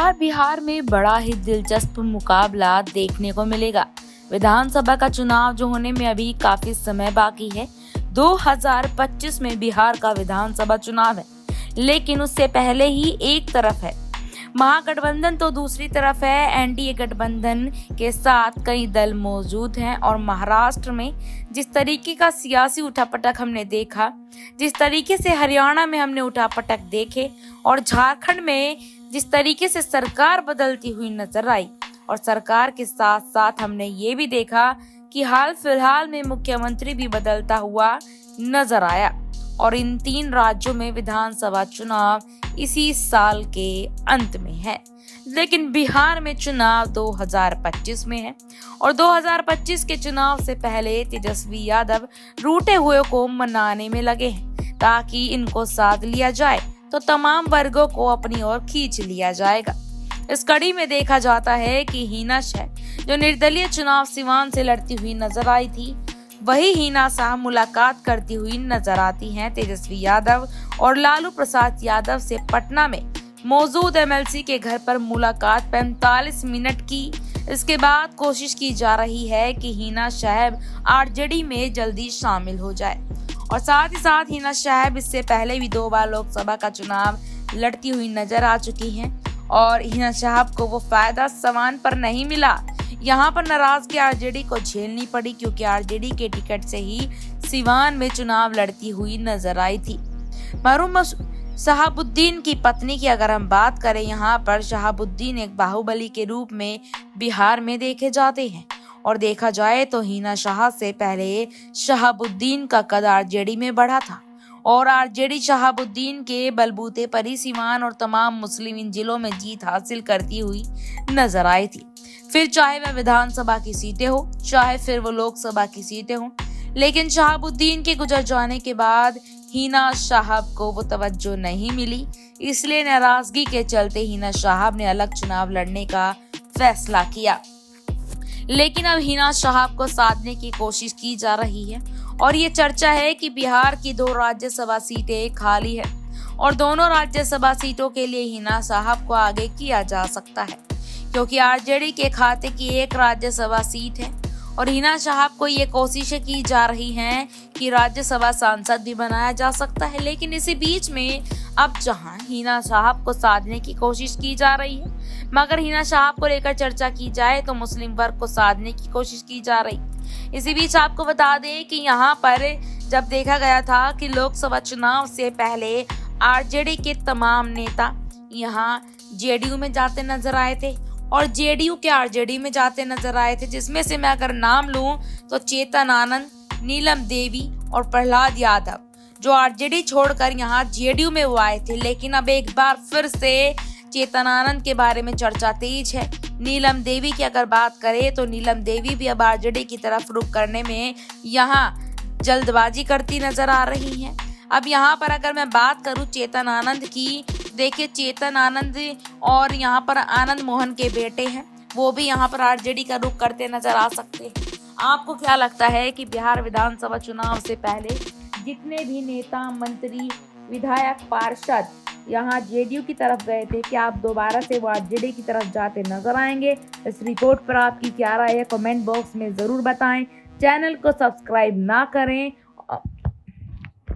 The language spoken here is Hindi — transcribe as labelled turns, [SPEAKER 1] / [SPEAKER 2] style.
[SPEAKER 1] बार बिहार में बड़ा ही दिलचस्प मुकाबला देखने को मिलेगा। विधानसभा का चुनाव जो होने में अभी काफी समय बाकी है। 2025 में बिहार का विधानसभा चुनाव है, लेकिन उससे पहले ही एक तरफ है महागठबंधन तो दूसरी तरफ है एनडीए गठबंधन के साथ कई दल मौजूद हैं। और महाराष्ट्र में जिस तरीके का सियासी उठापटक हमने देखा, जिस तरीके से हरियाणा में हमने उठापटक देखे और झारखंड में जिस तरीके से सरकार बदलती हुई नजर आई, और सरकार के साथ साथ हमने ये भी देखा कि हाल फिलहाल में मुख्यमंत्री भी बदलता हुआ नजर आया। और इन 3 राज्यों में विधानसभा चुनाव इसी साल के अंत में है, लेकिन बिहार में चुनाव 2025 में है। और 2025 के चुनाव से पहले तेजस्वी यादव रूठे हुए को मनाने में लगे हैं, ताकि इनको साथ लिया जाए तो तमाम वर्गों को अपनी ओर खींच लिया जाएगा। इस कड़ी में देखा जाता है कि हिना शाह जो निर्दलीय चुनाव सिवान से लड़ती हुई नजर आई थी, वही हिना शाह मुलाकात करती हुई नजर आती हैं तेजस्वी यादव और लालू प्रसाद यादव से पटना में मौजूद एमएलसी के घर पर मुलाकात 45 मिनट की। इसके बाद कोशिश की जा रही है कि हिना शाह आरजेडी में जल्दी शामिल हो जाए। और साथ ही साथ हिना शाह इससे पहले भी 2 बार लोकसभा का चुनाव लड़ती हुई नजर आ चुकी हैं, और हिना शाह को वो फायदा समान पर नहीं मिला। यहाँ पर नाराजगी आरजेडी को झेलनी पड़ी, क्योंकि आरजेडी के टिकट से ही सिवान में चुनाव लड़ती हुई नजर आई थी। मरहूम शहाबुद्दीन की पत्नी की अगर हम बात करें, यहाँ पर शहाबुद्दीन एक बाहुबली के रूप में बिहार में देखे जाते हैं। और देखा जाए तो हिना शाह से पहले शहाबुद्दीन का कद आरजेडी में बढ़ा था, और आरजेडी शहाबुद्दीन के बलबूते पर ही सिवान और तमाम मुस्लिम जिलों में जीत हासिल करती हुई नजर आई थी। फिर चाहे वह विधानसभा की सीटें हो, चाहे फिर वो लोकसभा की सीटें हो, लेकिन शहाबुद्दीन के गुजर जाने के बाद हिना शाह को वो तवज्जो नहीं मिली। इसलिए नाराजगी के चलते हिना शाह ने अलग चुनाव लड़ने का फैसला किया। लेकिन अब हिना शाह को साधने की कोशिश की जा रही है, और ये चर्चा है कि बिहार की 2 राज्यसभा सीटें खाली है, और दोनों राज्यसभा सीटों के लिए हिना शाह को आगे किया जा सकता है, क्योंकि आरजेडी के खाते की 1 राज्यसभा सीट है। और हिना शाह को ये कोशिशें की जा रही हैं कि राज्यसभा सांसद भी बनाया जा सकता है। लेकिन इसी बीच में अब जहां हिना शाह को साधने की कोशिश की जा रही है, मगर हिना शाह को लेकर चर्चा की जाए तो मुस्लिम वर्ग को साधने की कोशिश की जा रही। इसी बीच आपको बता दें कि यहाँ पर जब देखा गया था कि लोकसभा चुनाव से पहले आरजेडी के तमाम नेता यहाँ जेडीयू में जाते नजर आए थे, और जेडीयू के आरजेडी में जाते नजर आए थे, जिसमें से मैं अगर नाम लूं तो चेतन आनंद, नीलम देवी और प्रहलाद यादव जो आरजेडी छोड़कर यहाँ जेडीयू में वो आए थे। लेकिन अब एक बार फिर से चेतन आनंद के बारे में चर्चा तेज है। नीलम देवी की अगर बात करें तो नीलम देवी भी अब आरजेडी की तरफ रुख करने में यहाँ जल्दबाजी करती नजर आ रही हैं। अब यहाँ पर अगर मैं बात करूँ चेतन आनंद की, देखिए चेतन आनंद और यहाँ पर आनंद मोहन के बेटे हैं, वो भी यहाँ पर आरजेडी का रुख करते नजर आ सकते हैं। आपको क्या लगता है कि बिहार विधानसभा चुनाव से पहले जितने भी नेता, मंत्री, विधायक, पार्षद यहाँ जेडीयू की तरफ गए थे, क्या आप दोबारा से वो आरजेडी की तरफ जाते नजर आएंगे? इस रिपोर्ट पर आपकी क्या राय है? कमेंट बॉक्स में जरूर बताएं। चैनल को सब्सक्राइब ना करें